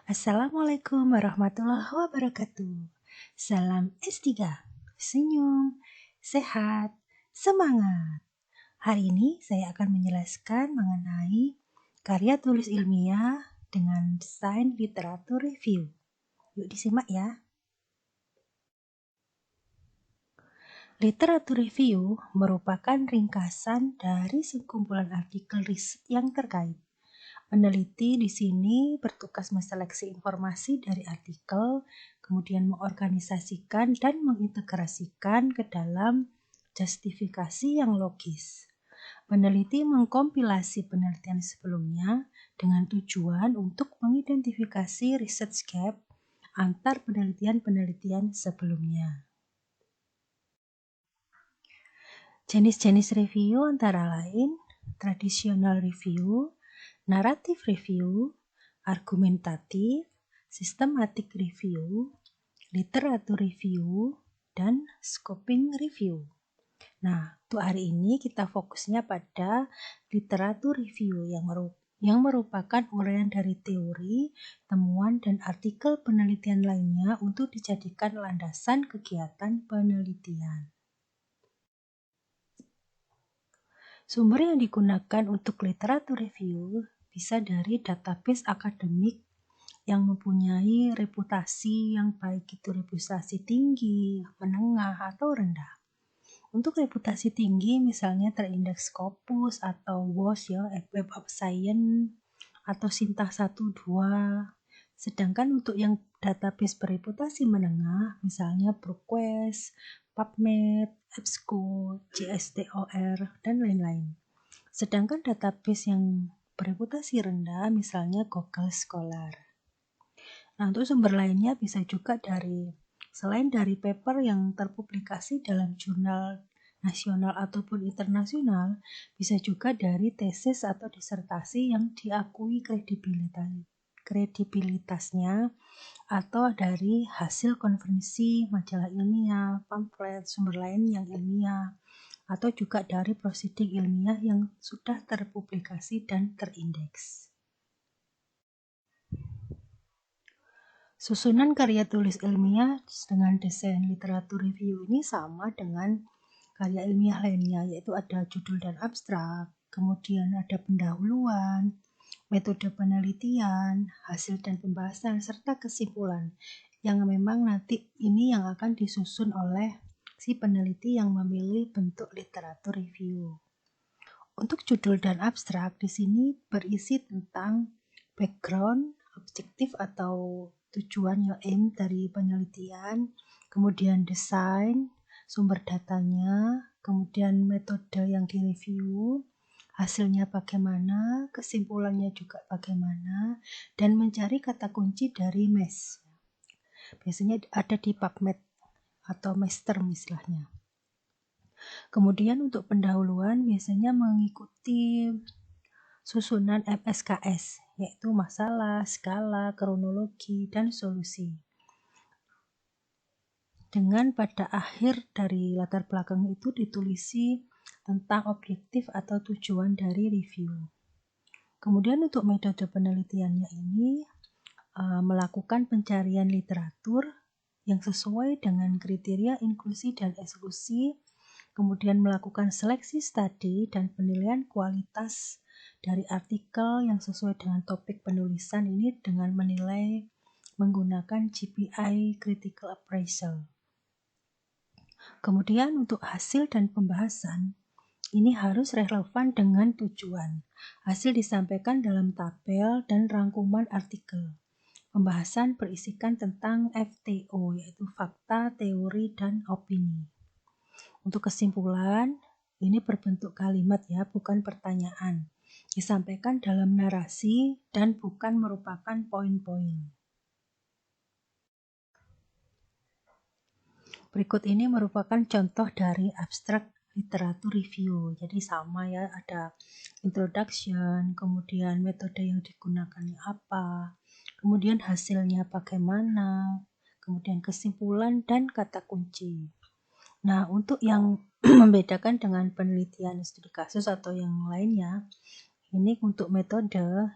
Assalamualaikum warahmatullahi wabarakatuh. Salam S3, senyum, sehat, semangat. Hari ini saya akan menjelaskan mengenai karya tulis ilmiah dengan desain literatur review. Yuk disimak ya. Literatur review merupakan ringkasan dari sekumpulan artikel riset yang terkait. Peneliti di sini bertugas menseleksi informasi dari artikel, kemudian mengorganisasikan dan mengintegrasikan ke dalam justifikasi yang logis. Peneliti mengkompilasi penelitian sebelumnya dengan tujuan untuk mengidentifikasi research gap antar penelitian-penelitian sebelumnya. Jenis-jenis review antara lain traditional review, narrative review, argumentatif, systematic review, literatur review, dan scoping review. Nah, untuk hari ini kita fokusnya pada literatur review yang merupakan uraian dari teori, temuan, dan artikel penelitian lainnya untuk dijadikan landasan kegiatan penelitian. Sumber yang digunakan untuk literatur review bisa dari database akademik yang mempunyai reputasi yang baik itu reputasi tinggi, menengah, atau rendah. Untuk reputasi tinggi misalnya terindeks Scopus atau WOS ya, Web of Science atau Sinta 1-2. Sedangkan untuk yang database bereputasi menengah misalnya ProQuest, PubMed, EBSCO, JSTOR, dan lain-lain. Sedangkan database yang bereputasi rendah misalnya Google Scholar. Nah, untuk sumber lainnya bisa juga selain dari paper yang terpublikasi dalam jurnal nasional ataupun internasional, bisa juga dari tesis atau disertasi yang diakui kredibilitasnya atau dari hasil konferensi, majalah ilmiah, pamflet, sumber lain yang ilmiah, atau juga dari prosedur ilmiah yang sudah terpublikasi dan terindeks. Susunan karya tulis ilmiah dengan desain literatur review ini sama dengan karya ilmiah lainnya, yaitu ada judul dan abstrak, kemudian ada pendahuluan, metode penelitian, hasil dan pembahasan, serta kesimpulan yang memang nanti ini yang akan disusun oleh si peneliti yang memilih bentuk literatur review. Untuk judul dan abstrak di sini berisi tentang background, objektif atau tujuan aim dari penelitian, kemudian desain, sumber datanya, kemudian metode yang direview, hasilnya bagaimana, kesimpulannya juga bagaimana, dan mencari kata kunci dari MES. Biasanya ada di PubMed atau master istilahnya. Kemudian untuk pendahuluan biasanya mengikuti susunan MSKS, yaitu masalah, skala, kronologi, dan solusi. Dengan pada akhir dari latar belakang itu ditulisi tentang objektif atau tujuan dari review. Kemudian untuk metode penelitiannya ini melakukan pencarian literatur yang sesuai dengan kriteria inklusi dan eksklusi, kemudian melakukan seleksi studi dan penilaian kualitas dari artikel yang sesuai dengan topik penulisan ini dengan menilai menggunakan GPI Critical Appraisal. Kemudian untuk hasil dan pembahasan, ini harus relevan dengan tujuan. Hasil disampaikan dalam tabel dan rangkuman artikel. Pembahasan berisikan tentang FTO, yaitu fakta, teori, dan opini. Untuk kesimpulan, ini berbentuk kalimat ya, bukan pertanyaan. Disampaikan dalam narasi dan bukan merupakan poin-poin. Berikut ini merupakan contoh dari abstrak literatur review. Jadi sama ya, ada introduction, kemudian metode yang digunakan apa, kemudian hasilnya bagaimana, kemudian kesimpulan dan kata kunci. Nah, untuk yang membedakan dengan penelitian studi kasus atau yang lainnya, ini untuk metode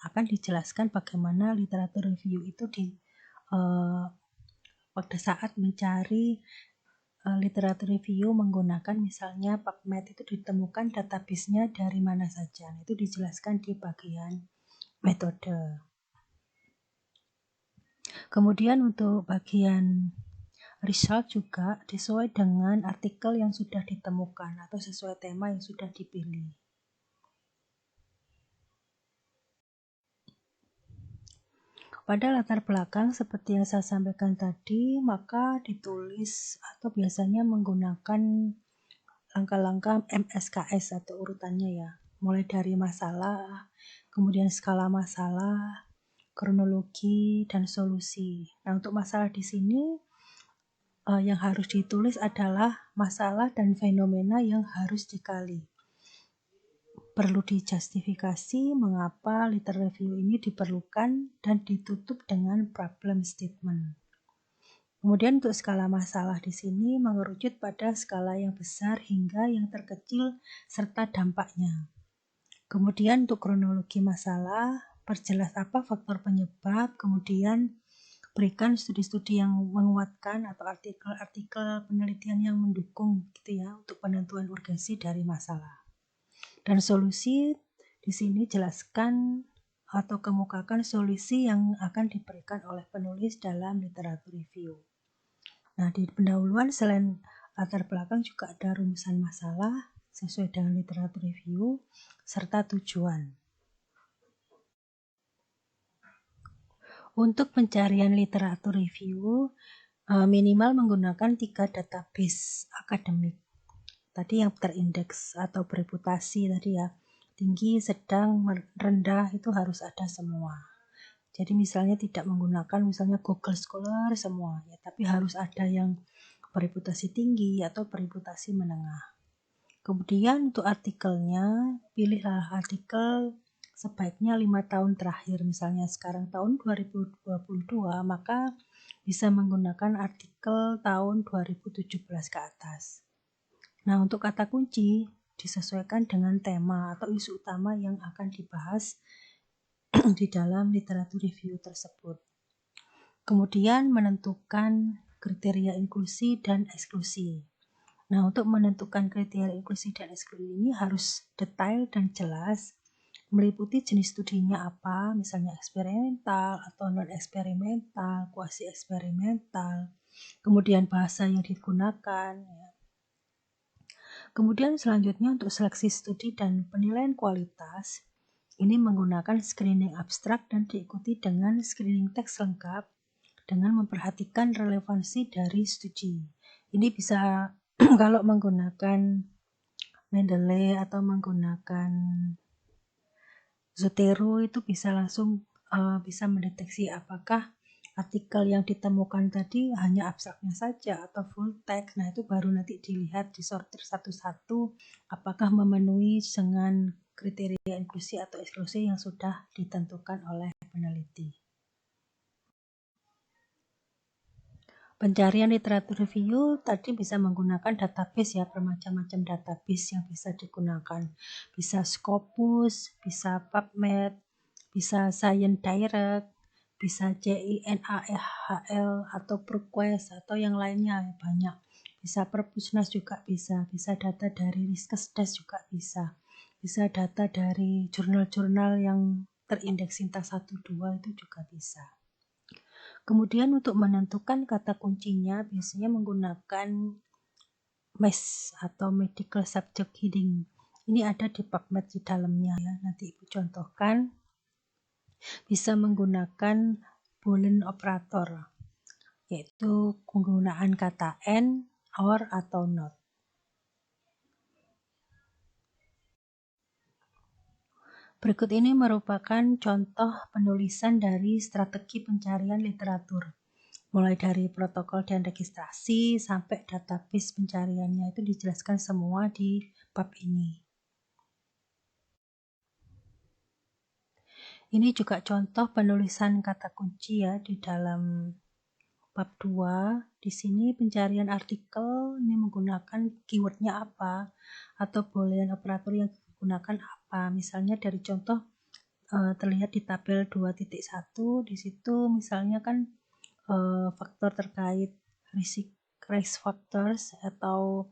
akan dijelaskan bagaimana literatur review itu pada saat mencari literatur review menggunakan misalnya PubMed itu ditemukan database-nya dari mana saja. Itu dijelaskan di bagian metode. Kemudian untuk bagian result juga sesuai dengan artikel yang sudah ditemukan atau sesuai tema yang sudah dipilih. Pada latar belakang seperti yang saya sampaikan tadi, maka ditulis atau biasanya menggunakan langkah-langkah MSKS atau urutannya ya. Mulai dari masalah, kemudian skala masalah, kronologi, dan solusi. Nah, untuk masalah di sini yang harus ditulis adalah masalah dan fenomena yang harus dikali. Perlu dijustifikasi mengapa literatur review ini diperlukan dan ditutup dengan problem statement. Kemudian untuk skala masalah di sini mengerucut pada skala yang besar hingga yang terkecil serta dampaknya. Kemudian untuk kronologi masalah, perjelas apa faktor penyebab, kemudian berikan studi-studi yang menguatkan atau artikel-artikel penelitian yang mendukung gitu ya untuk penentuan urgensi dari masalah. Dan solusi di sini jelaskan atau kemukakan solusi yang akan diberikan oleh penulis dalam literatur review. Nah, di pendahuluan selain latar belakang juga ada rumusan masalah sesuai dengan literatur review serta tujuan. Untuk pencarian literatur review minimal menggunakan 3 database akademik. Tadi yang terindeks atau bereputasi tadi ya, tinggi, sedang, rendah itu harus ada semua. Jadi misalnya tidak menggunakan misalnya Google Scholar semua ya, tapi harus ada yang bereputasi tinggi atau bereputasi menengah. Kemudian untuk artikelnya, pilihlah artikel sebaiknya 5 tahun terakhir, misalnya sekarang tahun 2022, maka bisa menggunakan artikel tahun 2017 ke atas. Nah, untuk kata kunci disesuaikan dengan tema atau isu utama yang akan dibahas di dalam literatur review tersebut. Kemudian menentukan kriteria inklusi dan eksklusi. Nah, untuk menentukan kriteria inklusi dan eksklusi ini harus detail dan jelas, meliputi jenis studinya apa, misalnya eksperimental atau non-eksperimental, kuasi eksperimental, kemudian bahasa yang digunakan. Kemudian selanjutnya untuk seleksi studi dan penilaian kualitas, ini menggunakan screening abstrak dan diikuti dengan screening teks lengkap dengan memperhatikan relevansi dari studi. Ini bisa kalau menggunakan Mendeley atau menggunakan Zotero itu bisa langsung bisa mendeteksi apakah artikel yang ditemukan tadi hanya abstraknya saja atau full text. Nah, itu baru nanti dilihat di sortir satu-satu apakah memenuhi dengan kriteria inklusi atau eksklusi yang sudah ditentukan oleh peneliti. Pencarian literatur review tadi bisa menggunakan database ya, bermacam-macam database yang bisa digunakan. Bisa Scopus, bisa PubMed, bisa Science Direct, bisa JINAHL atau ProQuest atau yang lainnya banyak. Bisa Perpusnas juga bisa data dari Riskesdas juga bisa data dari jurnal-jurnal yang terindeks Sinta 1, 2 itu juga bisa. Kemudian untuk menentukan kata kuncinya biasanya menggunakan MES atau Medical Subject Heading. Ini ada di PubMed di dalamnya ya. Nanti Ibu contohkan. Bisa menggunakan Boolean operator, yaitu penggunaan kata and, or, atau not. Berikut ini merupakan contoh penulisan dari strategi pencarian literatur. Mulai dari protokol dan registrasi sampai database pencariannya itu dijelaskan semua di bab ini. Ini juga contoh penulisan kata kunci ya di dalam bab 2. Di sini pencarian artikel ini menggunakan keywordnya apa atau boolean operator yang digunakan apa. Misalnya dari contoh terlihat di tabel 2.1. Di situ misalnya kan faktor terkait risk factors atau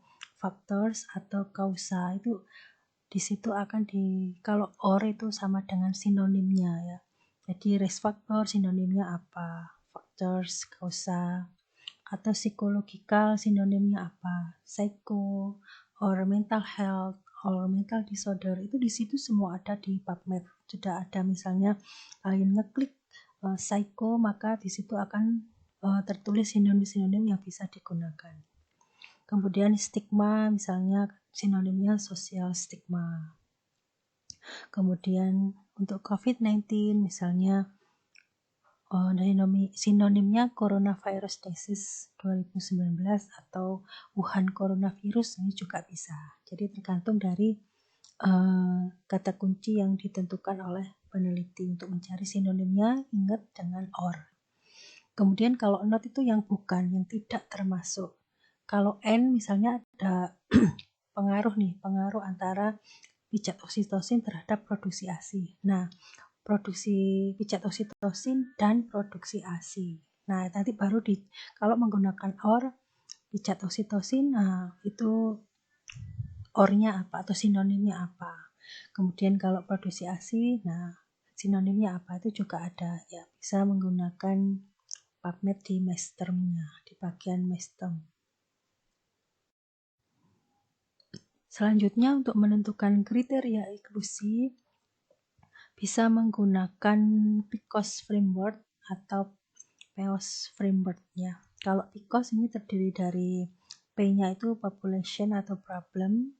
kausa itu di situ akan kalau or itu sama dengan sinonimnya ya. Jadi risk factor sinonimnya apa? Factors, kausa, atau psychological sinonimnya apa? Psycho or mental health or mental disorder, itu di situ semua ada di PubMed. Sudah ada, misalnya kalian ngeklik psycho, maka di situ akan tertulis sinonim-sinonim yang bisa digunakan. Kemudian stigma, misalnya sinonimnya social stigma. Kemudian untuk COVID-19 misalnya sinonimnya coronavirus disease 2019 atau Wuhan coronavirus, ini juga bisa. Jadi tergantung dari kata kunci yang ditentukan oleh peneliti. Untuk mencari sinonimnya, ingat dengan or. Kemudian kalau not itu yang bukan, yang tidak termasuk. Kalau N misalnya ada pengaruh antara pijat oksitosin terhadap produksi ASI. Nah, produksi pijat oksitosin dan produksi ASI. Nah, nanti baru kalau menggunakan OR pijat oksitosin, nah itu OR-nya apa atau sinonimnya apa. Kemudian kalau produksi ASI, nah sinonimnya apa, itu juga ada ya, bisa menggunakan PubMed di MESTERM-nya, di bagian MESTERM. Selanjutnya, untuk menentukan kriteria inklusi bisa menggunakan PICOS framework atau PEOS framework ya. Kalau PICOS ini terdiri dari P-nya itu population atau problem,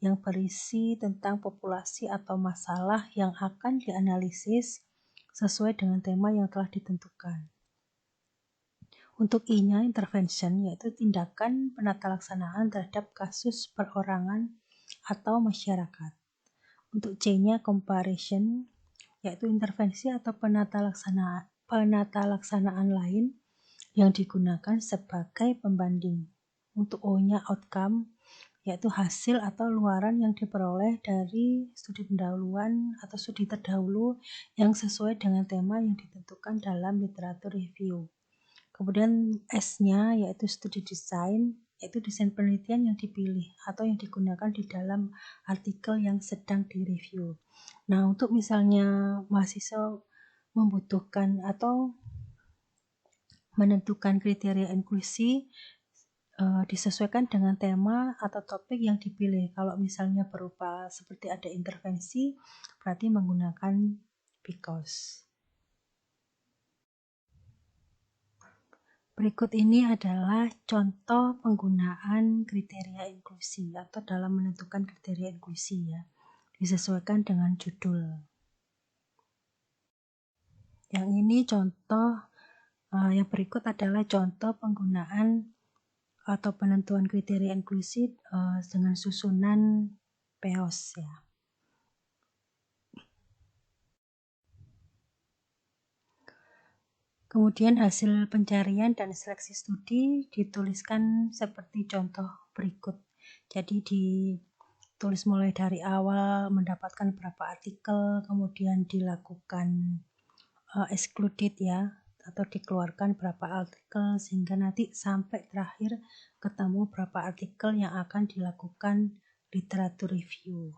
yang berisi tentang populasi atau masalah yang akan dianalisis sesuai dengan tema yang telah ditentukan. Untuk I-nya intervention, yaitu tindakan penatalaksanaan terhadap kasus perorangan atau masyarakat. Untuk C-nya comparison, yaitu intervensi atau penatalaksanaan lain yang digunakan sebagai pembanding. Untuk O-nya outcome, yaitu hasil atau luaran yang diperoleh dari studi pendahuluan atau studi terdahulu yang sesuai dengan tema yang ditentukan dalam literatur review. Kemudian S-nya yaitu studi desain, yaitu desain penelitian yang dipilih atau yang digunakan di dalam artikel yang sedang direview. Nah, untuk misalnya mahasiswa membutuhkan atau menentukan kriteria inklusi, disesuaikan dengan tema atau topik yang dipilih. Kalau misalnya berupa seperti ada intervensi, berarti menggunakan PICOS. Berikut ini adalah contoh penggunaan kriteria inklusi atau dalam menentukan kriteria inklusi ya. Disesuaikan dengan judul. Yang ini contoh, yang berikut adalah contoh penggunaan atau penentuan kriteria inklusi dengan susunan PEOS ya. Kemudian hasil pencarian dan seleksi studi dituliskan seperti contoh berikut. Jadi ditulis mulai dari awal mendapatkan berapa artikel, kemudian dilakukan excluded ya, atau dikeluarkan berapa artikel, sehingga nanti sampai terakhir ketemu berapa artikel yang akan dilakukan literatur review.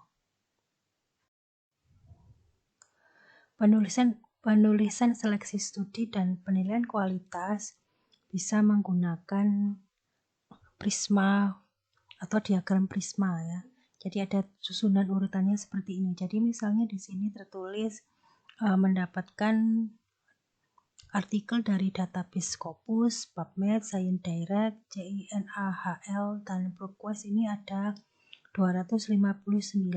Penulisan seleksi studi dan penilaian kualitas bisa menggunakan prisma atau diagram prisma ya. Jadi ada susunan urutannya seperti ini. Jadi misalnya di sini tertulis mendapatkan artikel dari database Scopus, PubMed, Science Direct, JINAHL, dan ProQuest ini ada 259.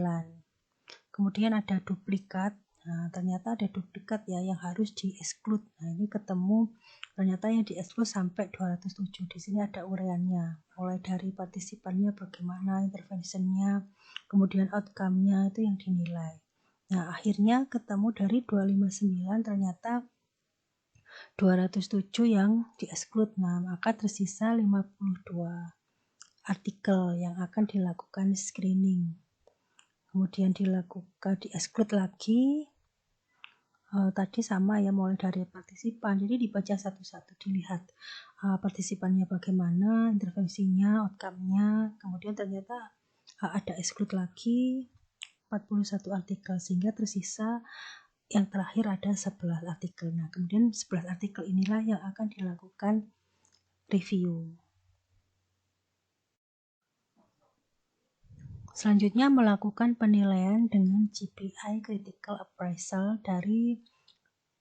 Kemudian ada duplikat. Nah, ternyata ada duplikat ya yang harus di-exclude. Nah, ini ketemu ternyata yang di-exclude sampai 207. Di sini ada uraiannya. Mulai dari partisipannya bagaimana, interventionnya, kemudian outcome-nya itu yang dinilai. Nah, akhirnya ketemu dari 259 ternyata 207 yang di-exclude. Nah, maka tersisa 52 artikel yang akan dilakukan screening. Kemudian dilakukan di-exclude lagi, tadi sama ya, mulai dari partisipan. Jadi dibaca satu-satu, dilihat partisipannya bagaimana, intervensinya, outcome-nya, kemudian ternyata ada exclude lagi 41 artikel, sehingga tersisa yang terakhir ada 11 artikel. Nah, kemudian 11 artikel inilah yang akan dilakukan review. Selanjutnya melakukan penilaian dengan GPI Critical Appraisal dari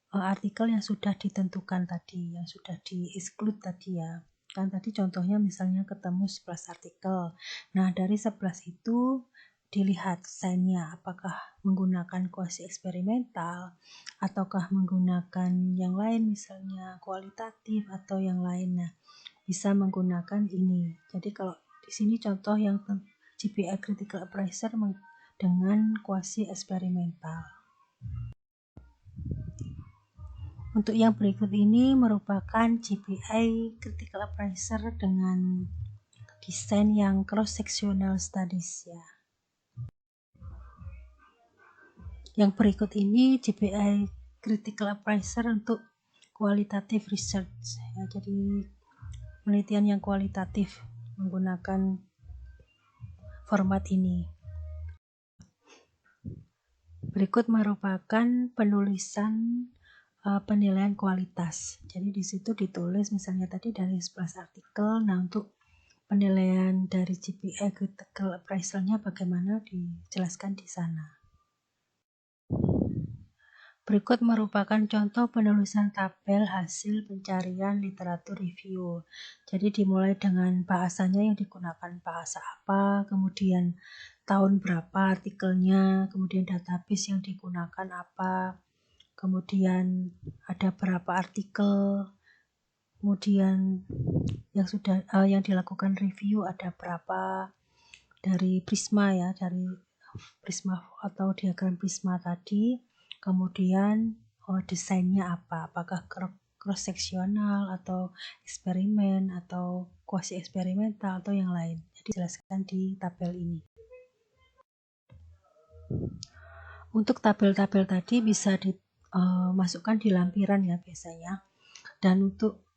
artikel yang sudah ditentukan tadi, yang sudah di-exclude tadi ya. Kan tadi contohnya misalnya ketemu 11 artikel. Nah, dari 11 itu dilihat desainnya, apakah menggunakan kuasi eksperimental, ataukah menggunakan yang lain misalnya kualitatif atau yang lain. Nah, bisa menggunakan ini. Jadi kalau di sini contoh yang GPI Critical Appraiser dengan kuasi eksperimental. Untuk yang berikut ini merupakan GPI Critical Appraiser dengan desain yang cross-sectional studies ya. Yang berikut ini GPI Critical Appraiser untuk qualitative research ya, jadi penelitian yang kualitatif menggunakan format ini. Berikut merupakan penulisan penilaian kualitas. Jadi di situ ditulis misalnya tadi dari 11 artikel. Nah, untuk penilaian dari GPI Critical Appraisal-nya bagaimana dijelaskan di sana. Berikut merupakan contoh penulisan tabel hasil pencarian literatur review. Jadi dimulai dengan bahasanya yang digunakan bahasa apa, kemudian tahun berapa artikelnya, kemudian database yang digunakan apa, kemudian ada berapa artikel, kemudian yang dilakukan review ada berapa, dari Prisma ya, dari Prisma atau diagram Prisma tadi. Kemudian desainnya apa, apakah cross-sectional atau eksperimen atau kuasi eksperimental atau yang lain. Jadi dijelaskan di tabel ini. Untuk tabel-tabel tadi bisa dimasukkan di lampiran ya biasanya. Dan untuk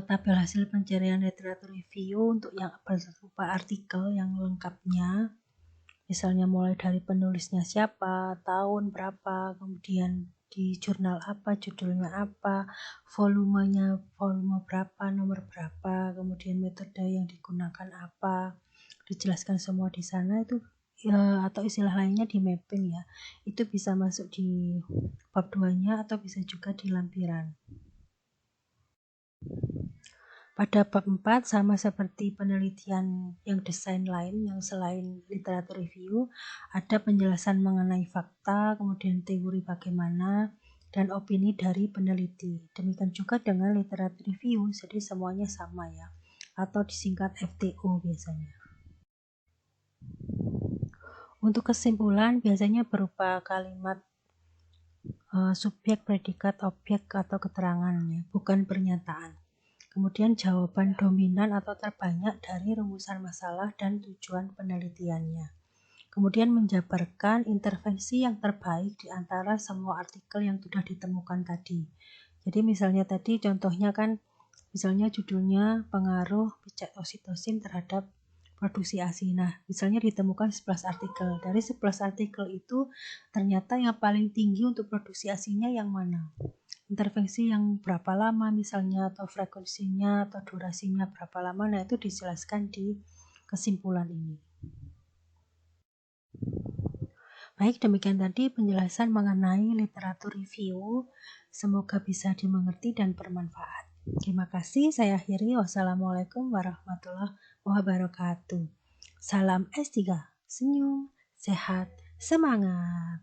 tabel hasil pencarian literatur review untuk yang berupa artikel yang lengkapnya, misalnya mulai dari penulisnya siapa, tahun berapa, kemudian di jurnal apa, judulnya apa, volume berapa, nomor berapa, kemudian metode yang digunakan apa, dijelaskan semua di sana itu ya, atau istilah lainnya di mapping ya. Itu bisa masuk di bab 2-nya atau bisa juga di lampiran. Pada bab 4 sama seperti penelitian yang desain lain yang selain literatur review, ada penjelasan mengenai fakta, kemudian teori bagaimana, dan opini dari peneliti. Demikian juga dengan literatur review, jadi semuanya sama ya, atau disingkat FTO biasanya. Untuk kesimpulan biasanya berupa kalimat subjek, predikat, objek, atau keterangan ya, bukan pernyataan. Kemudian jawaban dominan atau terbanyak dari rumusan masalah dan tujuan penelitiannya. Kemudian menjabarkan intervensi yang terbaik di antara semua artikel yang sudah ditemukan tadi. Jadi misalnya tadi contohnya kan, misalnya judulnya pengaruh pijat oksitosin terhadap produksi ASI. Nah, misalnya ditemukan 11 artikel. Dari 11 artikel itu ternyata yang paling tinggi untuk produksi ASI-nya yang mana? Intervensi yang berapa lama misalnya, atau frekuensinya atau durasinya berapa lama. Nah, itu dijelaskan di kesimpulan ini. Baik, demikian tadi penjelasan mengenai literatur review. Semoga bisa dimengerti dan bermanfaat. Terima kasih, saya akhiri. Wassalamualaikum warahmatullahi wabarakatuh. Salam S3, senyum, sehat, semangat.